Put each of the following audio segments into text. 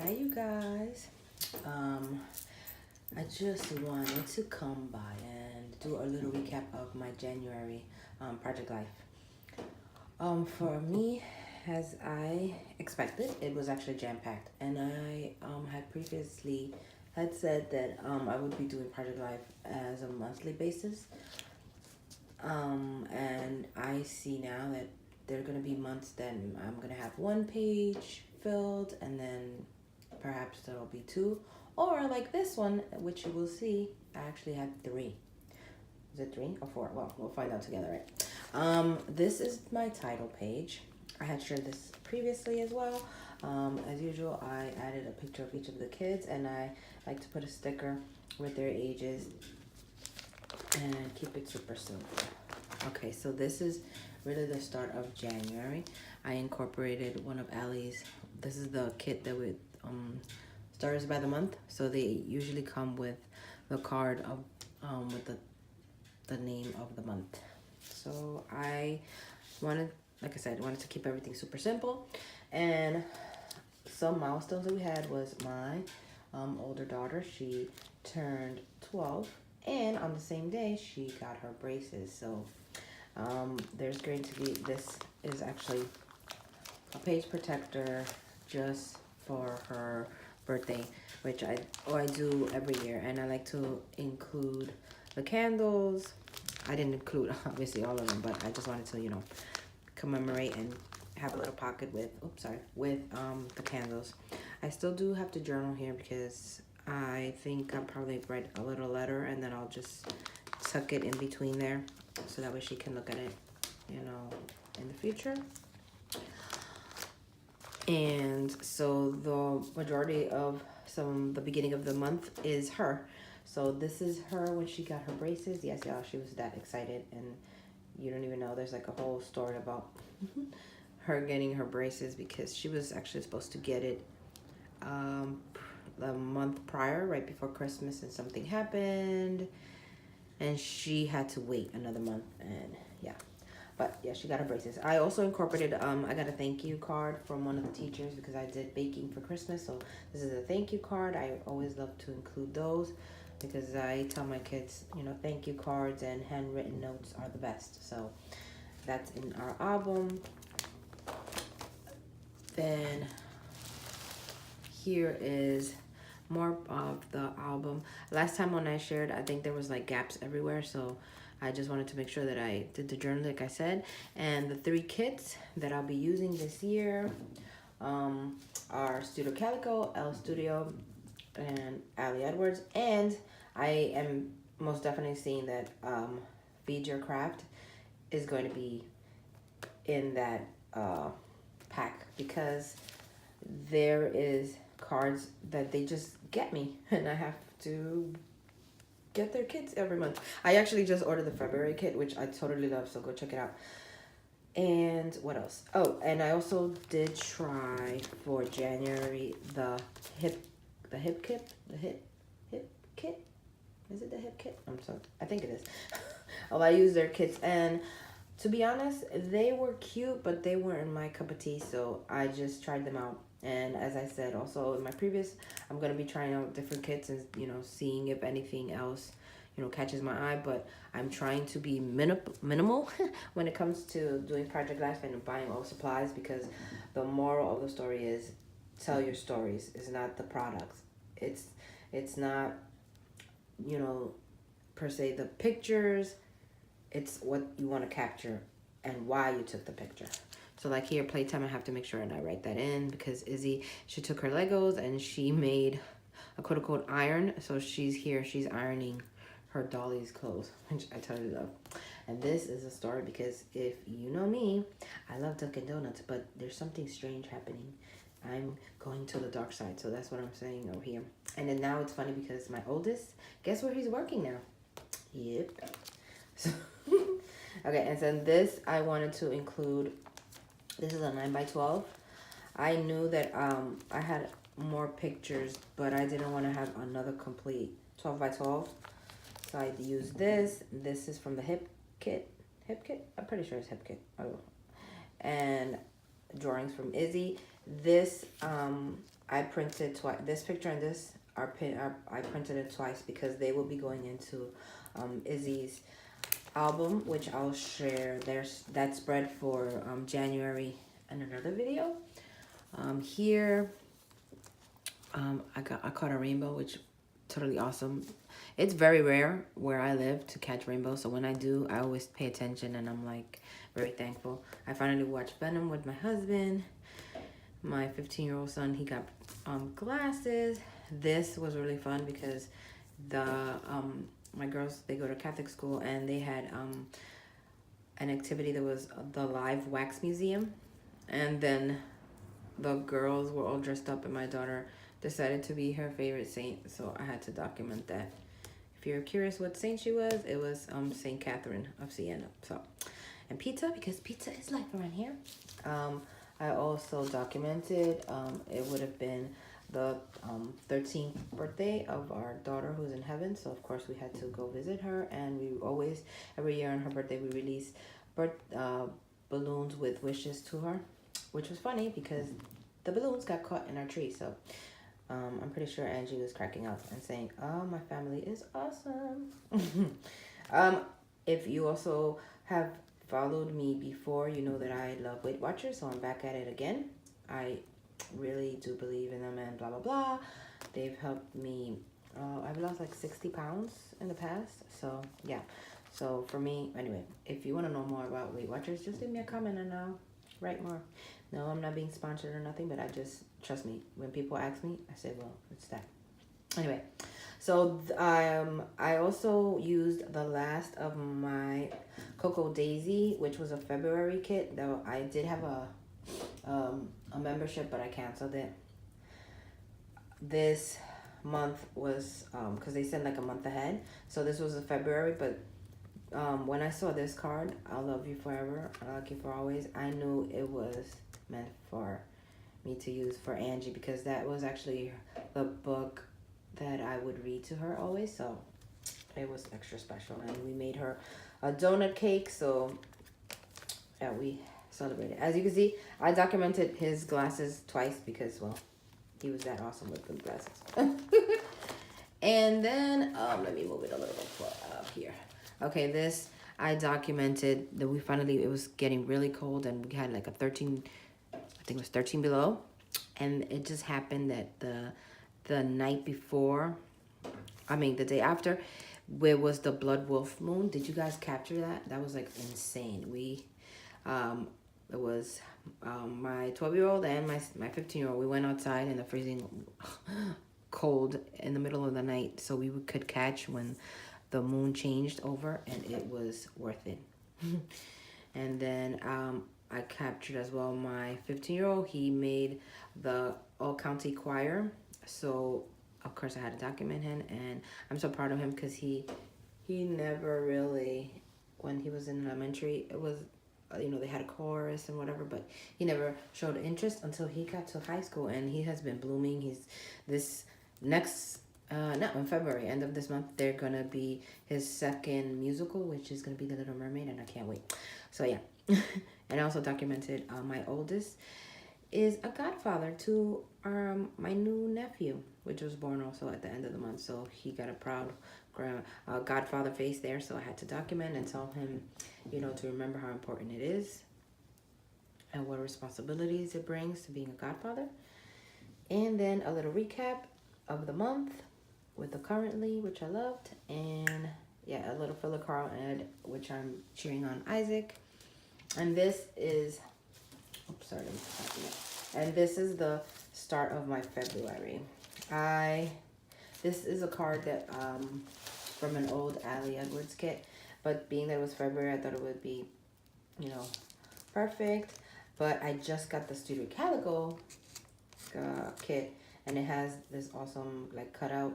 Hi, you guys. I just wanted to come by and do a little recap of my January project life. For me, as I expected, it was actually jam-packed, and I had previously had said that I would be doing project life as a monthly basis. And I see now that there are going to be months that I'm going to have one page filled, and then perhaps there'll be two, or like this one, which you will see, I actually had three. Is it three or four? Well, we'll find out together, right? This is my title page. I had shared this previously as well. As usual, I added a picture of each of the kids, and I like to put a sticker with their ages and keep it super simple. Okay, so this is really the start of January. I incorporated one of Allie's. This is the kit that with starters by the month. So they usually come with the card of with the name of the month. So I wanted, like I said, wanted to keep everything super simple. And some milestones that we had was my older daughter. She turned 12, and on the same day she got her braces. So there's going to be, this is actually a page protector just for her birthday, which I do every year, and I like to include the candles. I didn't include obviously all of them, but I just wanted to commemorate and have a little pocket with the candles. I still do have to journal here because I think I'll probably write a little letter, and then I'll just tuck it in between there so that way she can look at it in the future. And so the majority of the beginning of the month is her. So this is her when she got her braces. Yes, y'all, she was that excited, and you don't even know. There's like a whole story about her getting her braces because she was actually supposed to get it the month prior, right before Christmas, and something happened, and she had to wait another month, and yeah. But yeah, she got her braces. I also incorporated, I got a thank you card from one of the teachers because I did baking for Christmas. So this is a thank you card. I always love to include those because I tell my kids, thank you cards and handwritten notes are the best. So that's in our album. Then here is more of the album. Last time when I shared, I think there was like gaps everywhere. So I just wanted to make sure that I did the journal like I said. And the three kits that I'll be using this year are Studio Calico, L Studio, and Allie Edwards. And I am most definitely seeing that Feed Your Craft is going to be in that pack because there is cards that they just get me, and I have to get their kits every month. I actually just ordered the February kit, which I totally love, so go check it out. And what else? Oh, and I also did try for January the hip kit. Is it the hip kit? I think it is. I use their kits, and to be honest, they were cute, but they weren't my cup of tea, so I just tried them out. And as I said, also in my previous, I'm going to be trying out different kits and, seeing if anything else, catches my eye. But I'm trying to be minimal when it comes to doing Project Life and buying all supplies, because the moral of the story is tell your stories. It's not the products. It's not, per se the pictures. It's what you want to capture and why you took the picture. So like here, playtime, I have to make sure and I write that in because Izzy, she took her Legos and she made a quote unquote iron. So she's ironing her Dolly's clothes, which I totally love. And this is a story because if you know me, I love Dunkin' Donuts, but there's something strange happening. I'm going to the dark side. So that's what I'm saying over here. And then now it's funny because my oldest, guess where he's working now? Yep. So, okay, and then this I wanted to include. This is a 9x12. I knew that I had more pictures, but I didn't want to have another complete 12x12. So I used this. This is from the Hip Kit. Hip Kit? I'm pretty sure it's Hip Kit. Oh. And drawings from Izzy. This I printed twice. This picture and this I printed it twice because they will be going into Izzy's album, which I'll share. There's that spread for January in another video. Here, I caught a rainbow, which totally awesome. It's very rare where I live to catch rainbows, so when I do, I always pay attention, and I'm like very thankful. I finally watched Venom with my husband. My 15-year-old son, he got glasses. This was really fun because the my girls, they go to Catholic school, and they had an activity that was the live wax museum, and then the girls were all dressed up, and my daughter decided to be her favorite saint, so I had to document that. If you're curious what saint she was, it was Saint Catherine of Siena. So, and pizza, because pizza is life around here. I also documented, it would have been the 13th birthday of our daughter who's in heaven. So of course we had to go visit her, and we always, every year on her birthday, we release balloons with wishes to her, which was funny because the balloons got caught in our tree. So I'm pretty sure Angie was cracking up and saying, "Oh, my family is awesome." If you also have followed me before, you know that I love Weight Watchers, so I'm back at it again. I really do believe in them, and blah blah blah. They've helped me. I've lost like 60 pounds in the past, so yeah. So for me, anyway, if you want to know more about Weight Watchers, just leave me a comment and I'll write more. No, I'm not being sponsored or nothing, but I just, trust me, when people ask me, I say, well, it's that. Anyway, so I also used the last of my Cocoa Daisy, which was a February kit. Though I did have a membership, but I canceled it. This month was because they send like a month ahead, so this was a February. But when I saw this card, "I'll love you forever, I'll like you for always," I knew it was meant for me to use for Angie, because that was actually the book that I would read to her always. So it was extra special, and we made her a donut cake. So yeah, we celebrated. As you can see, I documented his glasses twice because, well, he was that awesome with the glasses. And then let me move it a little bit up here. Okay, this I documented that we finally, it was getting really cold, and we had like a 13, I think it was 13 below, and it just happened that the night before, I mean the day after, where was the blood wolf moon. Did you guys capture that? That was like insane. We it was my 12-year-old and my 15-year-old, we went outside in the freezing cold in the middle of the night so we could catch when the moon changed over, and it was worth it. And then I captured as well my 15-year-old. He made the all-county choir, so of course I had to document him, and I'm so proud of him because he never really, when he was in elementary, it was, you know, they had a chorus and whatever, but he never showed interest until he got to high school, and he has been blooming. He's this next in February, end of this month, they're gonna be his second musical, which is gonna be The Little Mermaid, and I can't wait. So yeah. And I also documented my oldest is a godfather to my new nephew, which was born also at the end of the month. So he got a proud godfather face there. So I had to document and tell him, you know, to remember how important it is and what responsibilities it brings to being a godfather. And then a little recap of the month with the currently, which I loved, and yeah, a little Philip Carl ad, which I'm cheering on Isaac. And this is, oops, sorry, and this is the start of my February. This is a card that from an old Ali Edwards kit, but being that it was February, I thought it would be, you know, perfect. But I just got the Studio Calico kit, and it has this awesome like cutout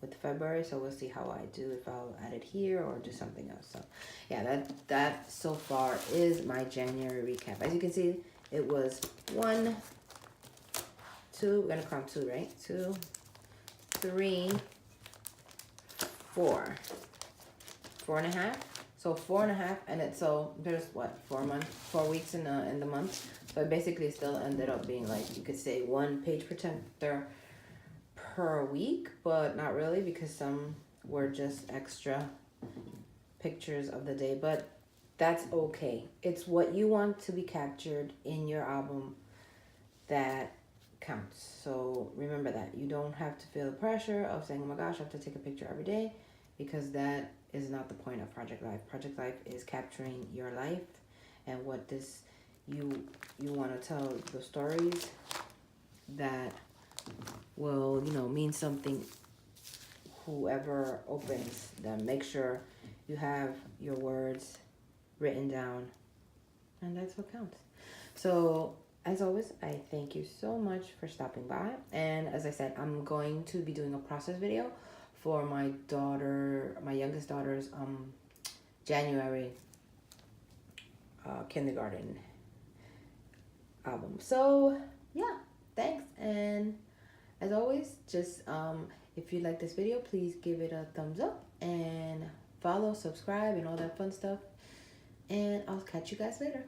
with February, so we'll see how I do, if I'll add it here or do something else. So yeah, that so far is my January recap. As you can see, it was 1, 2, we're gonna count 2, right? 2, 3, 4, 4.5. So 4.5, and it's so there's what 4 weeks in the month. So it basically still ended up being like you could say one page protector per week, but not really because some were just extra pictures of the day. But that's okay. It's what you want to be captured in your album that counts. So remember that you don't have to feel the pressure of saying, "Oh my gosh, I have to take a picture every day," because that is not the point of Project Life. Project Life is capturing your life and what this you want to tell the stories that will, mean something whoever opens them. Make sure you have your words written down, and that's what counts. So as always, I thank you so much for stopping by. And as I said, I'm going to be doing a process video for my youngest daughter's January kindergarten album. So yeah, thanks. And as always, just if you like this video, please give it a thumbs up and follow, subscribe, and all that fun stuff. And I'll catch you guys later.